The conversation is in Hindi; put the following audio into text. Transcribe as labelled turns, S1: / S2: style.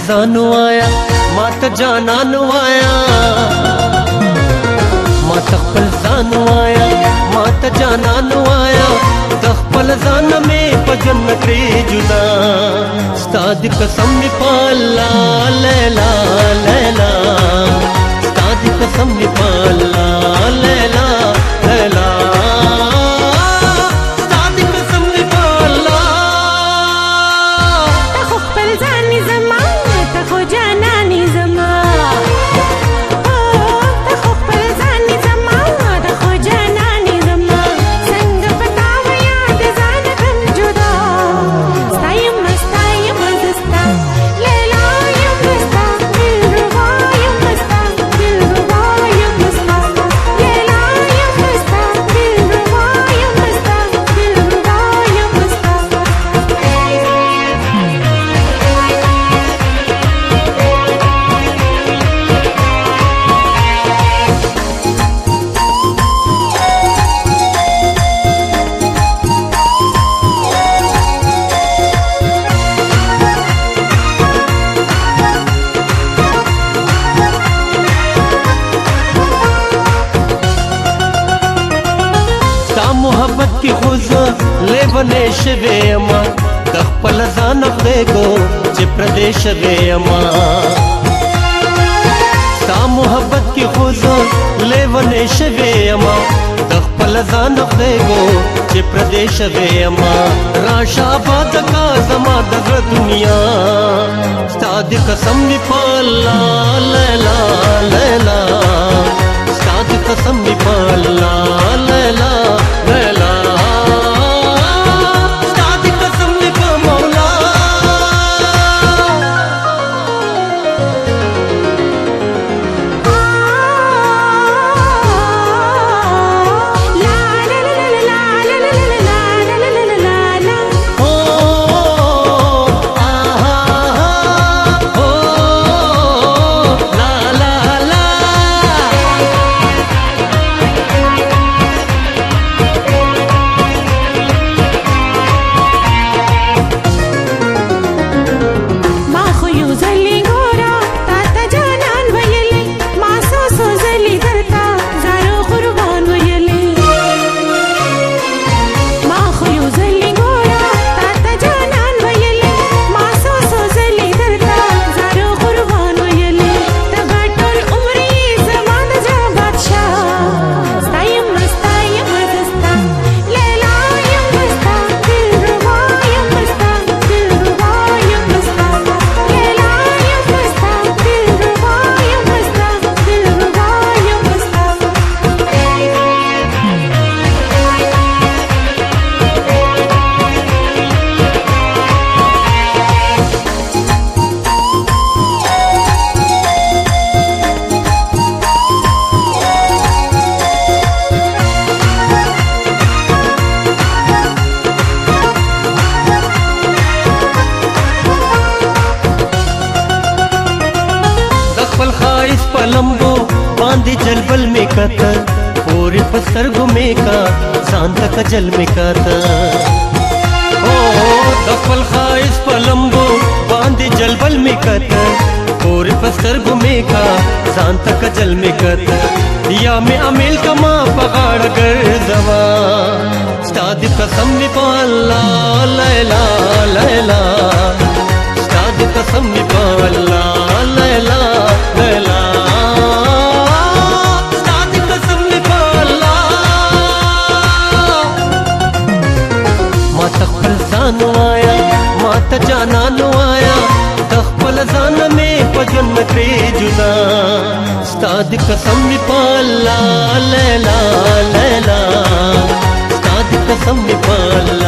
S1: जानो आया मात जानानो आया मात खपल जानो आया मात जानानो आया तखपल जान में पजन करे जुदा स्ताद कसम निपाला लैला लैला स्ताद कसम निपाला लैला लैला मोहब्बत की खुज ले बने शवे अमा तखपल जान देगो चे प्रदेश वे अमा ता मोहब्बत की खुज ले बने शवे अमा तखपल जान देगो चे प्रदेश वे अमा राशाबाद का जमा दगर दुनिया स्ताद कसम निपाला लैला लैला स्ताद कसम निपाला लैला लैला स्ताद कसम निपा मौला पलम्बो बांधी जलबल में कतर पूरे पत्थर घूमे का शांत का जल में कतर ओ दफल खाइस पलम्बो बांधी जलबल में कतर पूरे पत्थर घूमे का शांत का जल में कतर या में अमील का माँ पगाड़ कर जवा स्ताद कसम निपाला लैला लैला स्ताद कसम निपाला लैला लैला आया मात जानानो आया तखपल जान में पजन करे जुदा स्ताद कसम निपाला लैला लैला स्ताद कसम निपाला